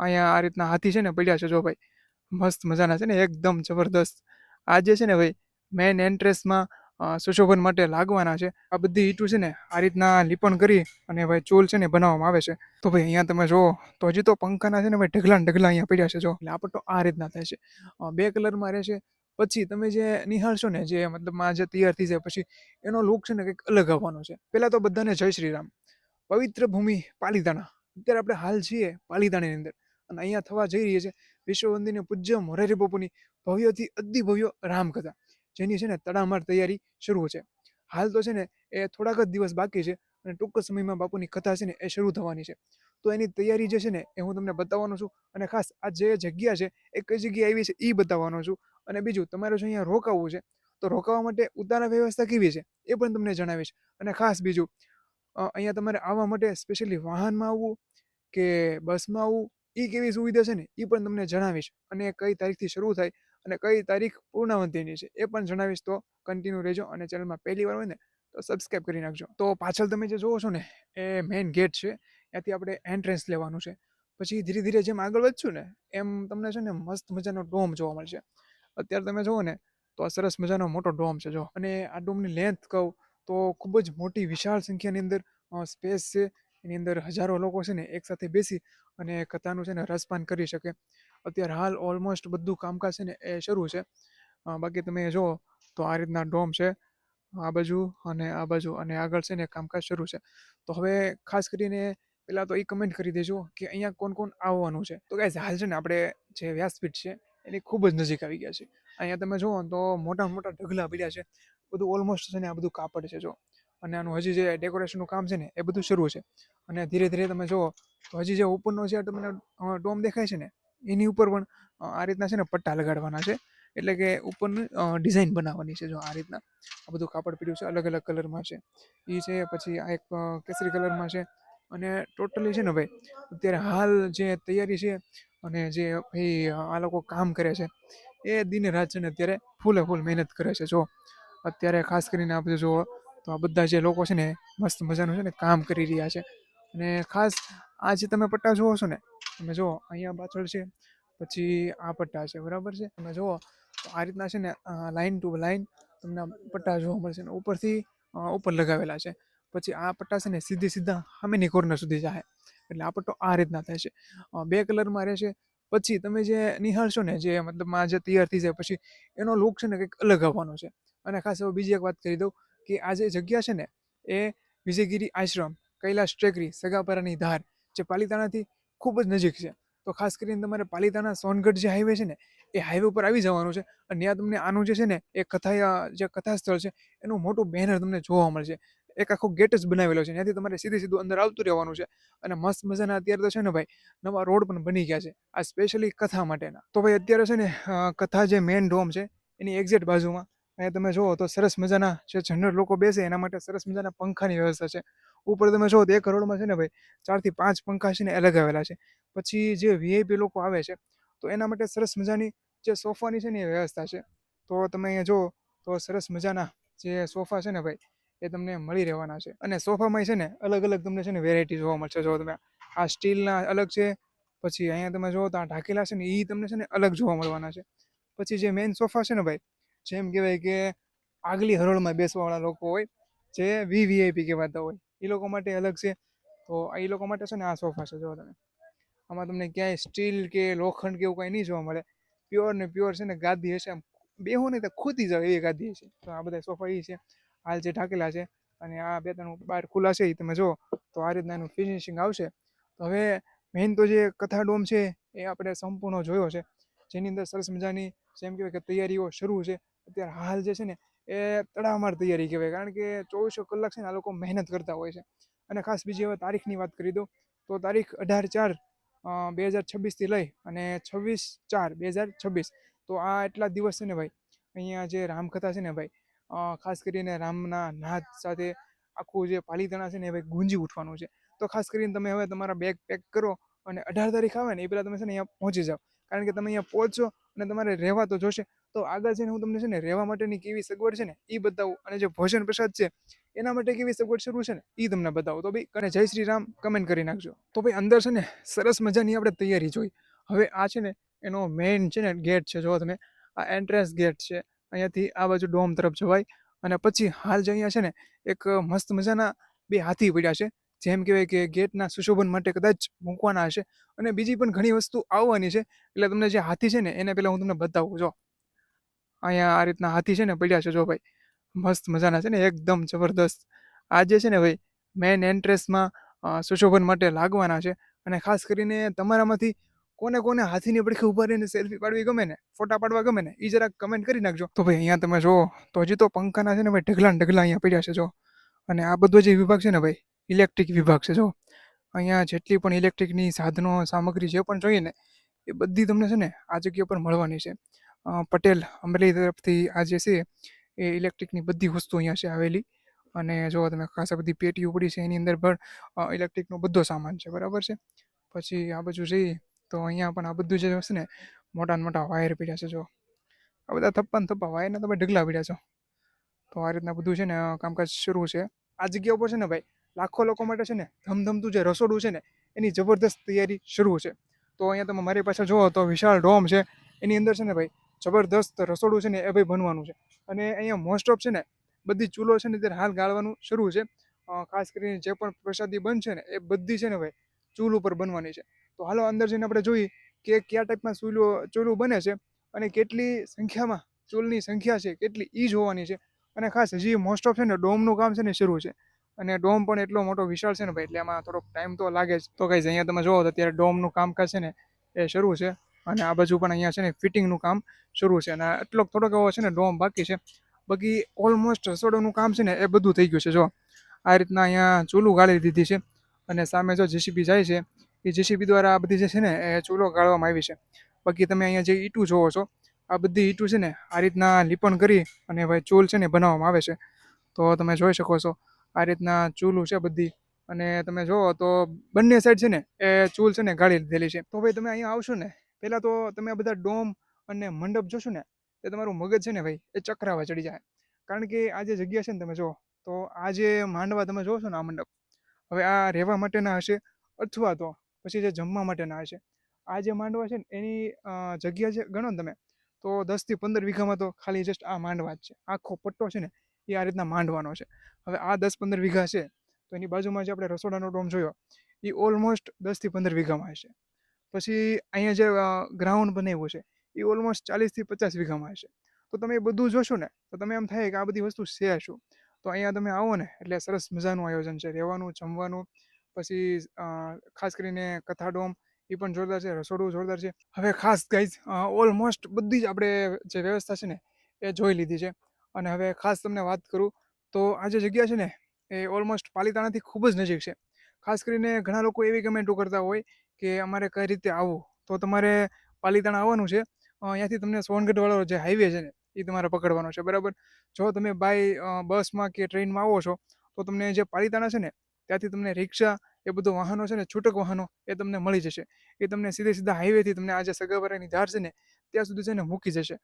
અહીંયા આ રીતના હાથી છે ને પડ્યા છે જો ભાઈ, મસ્ત મજાના છે ને એકદમ જબરદસ્ત. આ જે છે ને ભાઈ મેઇન એન્ટ્રેસમાં સુશોભન માટે લાગવાના છે. આ બધી ઈંટું છે ને આ રીતના લીપણ કરી અને ભાઈ ચૂલ છે ને બનાવવામાં આવે છે. તો ભાઈ અહીંયા તમે જુઓ તો હજી તો પંખાના છે ને ભાઈ ઢગલા ને ઢગલા અહીંયા પડ્યા છે જો. એટલે આ પટ્ટો આ રીતના થાય છે, બે કલરમાં રહેશે. પછી તમે જે નિહાળશો ને જે મતલબમાં જે તૈયાર થઈ જાય પછી એનો લુક છે ને કંઈક અલગ આવવાનો છે. પહેલા તો બધાને જય શ્રી રામ. પવિત્ર ભૂમિ પાલીતાણા. અત્યારે આપણે હાલ છીએ પાલીતાણાની અંદર અને અહીંયા થવા જઈ રહી છે વિશ્વવંદનીય પૂજ્ય મોરારી બાપુની ભવ્યથી અતિ ભવ્ય રામકથા, જેની છે ને તડામાર તૈયારી શરૂ છે. હાલ તો છે ને એ થોડાક જ દિવસ બાકી છે અને ટૂંક સમયમાં બાપુની કથા છે ને એ શરૂ થવાની છે. તો એની તૈયારી જે છે ને એ હું તમને બતાવવાનો છું અને ખાસ આ જે જગ્યા છે એ કઈ જગ્યાએ આવી છે એ બતાવવાનો છું. અને બીજું તમારે જો અહીંયા રોકાવું છે તો રોકાવા માટે ઉતારા વ્યવસ્થા કેવી છે એ પણ તમને જણાવીશ. અને ખાસ બીજું અહીંયા તમારે આવવા માટે સ્પેશિયલી વાહનમાં આવવું કે બસમાં આવવું એ કેવી સુવિધા છે ને એ પણ તમને જણાવીશ. અને કઈ તારીખથી શરૂ થાય અને કઈ તારીખ પૂર્ણાવંતિની છે એ પણ જણાવીશ. તો કન્ટિન્યુ રહેજો અને ચેનલમાં પહેલી વાર હોય ને તો સબસ્ક્રાઈબ કરી નાખજો. તો પાછળ તમે જે જોવો છો ને એ મેઇન ગેટ છે, ત્યાંથી આપણે એન્ટ્રન્સ લેવાનું છે. પછી ધીરે ધીરે જેમ આગળ વધશું ને એમ તમને છે ને મસ્ત મજાનો ડોમ જોવા મળશે. અત્યારે તમે જુઓ ને તો આ સરસ મજાનો મોટો ડોમ છે જો. અને આ ડોમની લેન્થ કહું તો ખૂબ જ મોટી વિશાળ સંખ્યાની અંદર સ્પેસ છે. એની અંદર હજારો લોકો છે ને એકસાથે બેસી અને કથાનું છે ને રસપાન કરી શકે. અત્યારે હાલ ઓલમોસ્ટ બધું કામકાજ છે ને એ શરૂ છે. બાકી તમે જુઓ તો આ રીતના ડોમ છે આ બાજુ અને આ બાજુ, અને આગળ છે ને કામકાજ શરૂ છે. તો હવે ખાસ કરીને પહેલાં તો એ કમેન્ટ કરી દેજો કે અહીંયા કોણ કોણ આવવાનું છે. તો ગાઈઝ હાલ છે ને આપણે જે વ્યાસપીઠ છે એની ખૂબ જ નજીક આવી ગયા છે. અહીંયા તમે જુઓ તો મોટા મોટા ઢગલા પડ્યા છે. બધું ઓલમોસ્ટ છે ને આ બધું કાપડ છે જો. અને આનું હજી જે ડેકોરેશનનું કામ છે ને એ બધું શરૂ છે. અને ધીરે ધીરે તમે જુઓ તો હજી જે ઉપરનો જે તમને ડોમ દેખાય છે ને એની ઉપર પણ આ રીતના છે ને પટ્ટા લગાડવાના છે. એટલે કે ઉપરની ડિઝાઇન બનાવવાની છે જો. આ રીતના આ બધું કાપડ પીડ્યું છે, અલગ અલગ કલરમાં છે એ છે. પછી આ એક કેસરી કલરમાં છે. અને ટોટલી છે ને ભાઈ અત્યારે હાલ જે તૈયારી છે અને જે ભાઈ આ લોકો કામ કરે છે એ દિને રાત છે ને અત્યારે ફૂલે ફૂલ મહેનત કરે છે જો. અત્યારે ખાસ કરીને આ બધું જુઓ તો આ બધા જે લોકો છે ને મસ્ત મજાનું છે ને કામ કરી રહ્યા છે. અને ખાસ આ જે તમે પટ્ટા જુઓ છો ને, તમે જુઓ અહીંયા પાછળ છે, પછી આ પટ્ટા છે બરાબર છે. તમે જુઓ તો આ રીતના છે ને લાઈન ટુ લાઈન તમને પટ્ટા જોવા મળશે ને ઉપરથી ઉપર લગાવેલા છે. પછી આ પટ્ટા છે ને સીધા સામેની કોર્નર સુધી જાય. એટલે આ પટ્ટો આ રીતના થાય છે, બે કલરમાં રહેશે. પછી તમે જે નિહાળશો ને જે મતલબમાં જે તૈયાર થઈ જાય પછી એનો લુક છે ને કંઈક અલગ આવવાનો છે. અને ખાસ હવે બીજી એક વાત કરી દઉં કે આ જે જગ્યા છે ને એ વિજયગીરી આશ્રમ, કૈલાશ ટેકરી, સગાપરાની ધાર, જે પાલીતાણાથી ખૂબ જ નજીક છે. તો ખાસ કરીને તમારે પાલીતાણા સોનગઢ જે હાઈવે છે ને એ હાઈવે ઉપર આવી જવાનું છે. અને ત્યાં તમને આનું જે છે ને એ કથા સ્થળ છે એનું મોટું બેનર તમને જોવા મળશે. એક આખો ગેટ જ બનાવેલો છે, ત્યાંથી તમારે સીધું અંદર આવતું રહેવાનું છે. અને મસ્ત મજાના અત્યારે તો છે ને ભાઈ નવા રોડ પણ બની ગયા છે આ સ્પેશિયલી કથા માટેના. તો ભાઈ અત્યારે છે ને કથા જે મેઇન ડોમ છે એની એક્ઝેક્ટ બાજુમાં અહીંયા તમે જુઓ તો સરસ મજાના જે જનરલ લોકો બેસે એના માટે સરસ મજાના પંખાની વ્યવસ્થા છે. ઉપર તમે જુઓ તો એક કરોડમાં છે ને ભાઈ 4 થી 5 પંખા છે ને એ લગાવેલા છે. પછી જે વીઆઈપી લોકો આવે છે તો એના માટે સરસ મજાની જે સોફાની છે ને એ વ્યવસ્થા છે. તો તમે અહીંયા જુઓ તો સરસ મજાના જે સોફા છે ને ભાઈ એ તમને મળી રહેવાના છે. અને સોફામાં છે ને અલગ અલગ તમને છે ને વેરાયટી જોવા મળશે. જો તમે આ સ્ટીલના અલગ છે, પછી અહીંયા તમે જુઓ તો આ ઢાકેલા છે ને એ તમને છે ને અલગ જોવા મળવાના છે. પછી જે મેઇન સોફા છે ને ભાઈ જેમ કહેવાય કે આગલી હરોળમાં બેસવાવાળા લોકો હોય જે વીવીઆઈપી કહેવાતા હોય એ લોકો માટે અલગ છે. તો એ લોકો માટે છે ને આ સોફા છે જો તમે. આમાં તમને ક્યાંય સ્ટીલ કે લોખંડ કે એવું કાંઈ નહીં જોવા મળે. પ્યોર ને પ્યોર છે ને ગાદી હશે, આમ બેહો ને તો ખૂતી જાવ એવી ગાદી હશે. તો આ બધા સોફા એ છે હાલ જે ઢાકેલા છે. અને આ બે ત્રણ બહાર ખુલ્લા છે એ તમે જુઓ તો આ રીતના એનું ફિનિશિંગ આવશે. તો હવે મેઇન તો જે કથા ડોમ છે એ આપણે સંપૂર્ણ જોયો છે, જેની અંદર સરસ મજાની જેમ કહેવાય કે તૈયારીઓ શરૂ છે. અત્યારે હાલ જે છે ને એ તડામાર તૈયારી કહેવાય, કારણ કે 24 કલાક છે ને આ લોકો મહેનત કરતા હોય છે. અને ખાસ બીજી હવે તારીખની વાત કરી દઉં તો તારીખ 18/4/2026 થી લઈ અને 26/4/2026. તો આ એટલા દિવસ છે ને ભાઈ અહીંયા જે રામકથા છે ને ભાઈ ખાસ કરીને રામના નાદ સાથે આખું જે પાલીતાણા છે ને એ ભાઈ ગુંજી ઉઠવાનું છે. તો ખાસ કરીને તમે હવે તમારા બેગ પેક કરો અને 18 તારીખ આવે ને એ પહેલાં તમે છે ને અહીંયા પહોંચી જાઓ. કારણ કે તમે અહીંયા પહોંચો અને તમારે રહેવા તો જોશે. તો આગળ છે ને હું તમને છે ને રહેવા માટેની કેવી સગવડ છે ને એ બતાવું. અને જે ભોજન પ્રસાદ છે એના માટે કેવી સગવડ શરૂ છે ને એ તમને બતાવો. તો ભાઈ અને જય શ્રી રામ કમેન્ટ કરી નાખજો. તો ભાઈ અંદર છે ને સરસ મજાની આપણે તૈયારી જોઈ. હવે આ છે ને એનો મેઇન છે ને ગેટ છે. જો તમે આ એન્ટ્રન્સ ગેટ છે. અહીંયાથી આ બાજુ ડોમ તરફ જવાય અને પછી હાલ જે અહીંયા છે ને એક મસ્ત મજાના બે હાથી પડ્યા છે. જેમ કહેવાય કે ગેટના સુશોભન માટે કદાચ મૂકવાના હશે અને બીજી પણ ઘણી વસ્તુ આવવાની છે. એટલે તમને જે હાથી છે ને એને પહેલા હું તમને બતાવું. જો અહીંયા આ રીતના હાથી છે ને પડ્યા છે. જો ભાઈ મસ્ત મજાના છે ને એકદમ જબરદસ્ત. આ જે છે ને ભાઈ મેઇન એન્ટ્રેસમાં સુશોભન માટે લાગવાના છે. અને ખાસ કરીને તમારામાંથી કોને કોને હાથીની પડખે ઊભા રહીને સેલ્ફી પાડવી ગમે ને, ફોટા પાડવા ગમે ને, એ જરાક કમેન્ટ કરી નાખજો. તો ભાઈ અહીંયા તમે જુઓ તો હજી તો પંખાના છે ને ભાઈ ઢગલા ને ઢગલા અહીંયા પડ્યા છે. જો અને આ બધો જે વિભાગ છે ને ભાઈ ઇલેક્ટ્રિક વિભાગ છે. જો અહીંયા જેટલી પણ ઇલેક્ટ્રિકની સાધનો સામગ્રી જે પણ જોઈએ ને એ બધી તમને છે ને આ જગ્યા પર મળવાની છે. પટેલ અમરેલી તરફથી આ જે છે એ ઇલેક્ટ્રિકની બધી વસ્તુ અહીંયા છે આવેલી. અને જો તમે ખાસ બધી પેટીઓ પડી છે એની અંદર પણ ઇલેક્ટ્રિકનો બધો સામાન છે. બરાબર છે. પછી આ બાજુ જઈએ તો અહીંયા પણ આ બધું જે હશે ને મોટા ને મોટા વાયર પડ્યા છે. જો આ બધા થપ્પા ને થપ્પા વાયરના તમે ઢગલા પડ્યા છો. તો આ રીતના બધું છે ને કામકાજ શરૂ છે. આ જગ્યા ઉપર છે ને ભાઈ લાખો લોકો માટે છે ને ધમધમતું જે રસોડું છે ને એની જબરદસ્ત તૈયારી શરૂ છે. તો અહીંયા તમે મારી પાછળ જુઓ તો વિશાળ ડોમ છે. એની અંદર છે ને ભાઈ જબરદસ્ત રસોડું છે ને એ ભાઈ બનવાનું છે. અને અહીંયા મોસ્ટ ઓફ છે ને બધી ચૂલો છે ને ત્યારે હાલ ગાળવાનું શરૂ છે. ખાસ કરીને જે પણ પ્રસાદી બનશે ને એ બધી છે ને ભાઈ ચૂલ ઉપર બનવાની છે. તો હાલો અંદર જઈને આપણે જોઈએ કે કયા ટાઈપના ચૂલું બને છે અને કેટલી સંખ્યામાં ચૂલની સંખ્યા છે કેટલી ઈ જોવાની છે. અને ખાસ હજી મોસ્ટ ઓફ છે ને ડોમનું કામ છે ને શરૂ છે. અને ડોમ પણ એટલો મોટો વિશાળ છે ને ભાઈ એટલે એમાં થોડોક ટાઈમ તો લાગે જ. તો ગાઈઝ અહીંયા તમે જોવો તો અત્યારે ડોમનું કામકાજ છે ને એ શરૂ છે. અને આ બાજુ પણ અહીંયા છે ને ફિટિંગનું કામ શરૂ છે. અને એટલો થોડોક એવો છે ને ડોમ બાકી છે. બાકી ઓલમોસ્ટ રસોડાનું કામ છે ને એ બધું થઈ ગયું છે. જો આ રીતના અહીંયા ચૂલું ગાળી દીધી છે. અને સામે જો જેસીબી જાય છે એ જેસીબી દ્વારા આ બધી જે છે ને એ ચૂલો ગાળવામાં આવી છે. બાકી તમે અહીંયા જે ઈંટું જોવો છો આ બધી ઈંટું છે ને આ રીતના લીપણ કરી અને ભાઈ ચૂલ છે ને બનાવવામાં આવે છે. તો તમે જોઈ શકો છો આ રીતના ચૂલું છે બધી. અને તમે જોવો તો બંને સાઈડ છે ને એ ચૂલ છે ને ગાળી લીધેલી છે. તો ભાઈ તમે અહીંયા આવશો ને પહેલાં તો તમે આ બધા ડોમ અને મંડપ જોશો ને એ તમારું મગજ છે ને ભાઈ એ ચક્રાવા ચડી જાય. કારણ કે આ જે જગ્યા છે ને તમે જુઓ તો આ જે માંડવા તમે જોવો છો ને આ મંડપ હવે આ રહેવા માટેના હશે અથવા તો પછી જે જમવા માટેના હશે. આ જે માંડવા છે ને એની જગ્યા છે ગણો ને તમે તો 10 થી 15 વીઘામાં તો ખાલી જસ્ટ આ માંડવા જ છે. આખો પટ્ટો છે ને એ આ રીતના માંડવાનો છે. હવે આ 10-15 વીઘા છે તો એની બાજુમાં જે આપણે રસોડાનો ડોમ જોયો એ ઓલમોસ્ટ 10 થી 15 વીઘામાં હશે. પછી અહીંયા જે ગ્રાઉન્ડ બનાવ્યું છે એ ઓલમોસ્ટ 40 થી 50 વીઘામાં હશે. તો તમે એ બધું જોશો ને તો તમે એમ થાય કે આ બધી વસ્તુ છે શું. તો અહીંયા તમે આવો ને એટલે સરસ મજાનું આયોજન છે રહેવાનું જમવાનું. પછી ખાસ કરીને કથાડોમ એ પણ જોરદાર છે. રસોડું જોરદાર છે. હવે ખાસ ગાઈઝ ઓલમોસ્ટ બધી જ આપણે જે વ્યવસ્થા છે ને એ જોઈ લીધી છે. અને હવે ખાસ તમને વાત કરું તો આ જે જગ્યા છે ને એ ઓલમોસ્ટ પાલીતાણાથી ખૂબ જ નજીક છે. ખાસ કરીને ઘણા લોકો એવી કમેન્ટો કરતા હોય કે અમારે કઈ રીતે આવવું. તો તમારે પાલીતાણા આવવાનું છે. અહીંયાથી તમને સોનગઢવાળો જે હાઈવે છે ને એ તમારે પકડવાનો છે. બરાબર. જો તમે બાય બસમાં કે ટ્રેનમાં આવો છો તો તમને જે પાલીતાણા છે ને ત્યાંથી તમને રિક્ષા એ બધું વાહનો છે ને છૂટક વાહનો એ તમને મળી જશે. એ તમને સીધે સીધા હાઈવેથી તમને આ જે સગાવાળાની ધાર છે ને ત્યાં સુધી છે ને મૂકી જશે.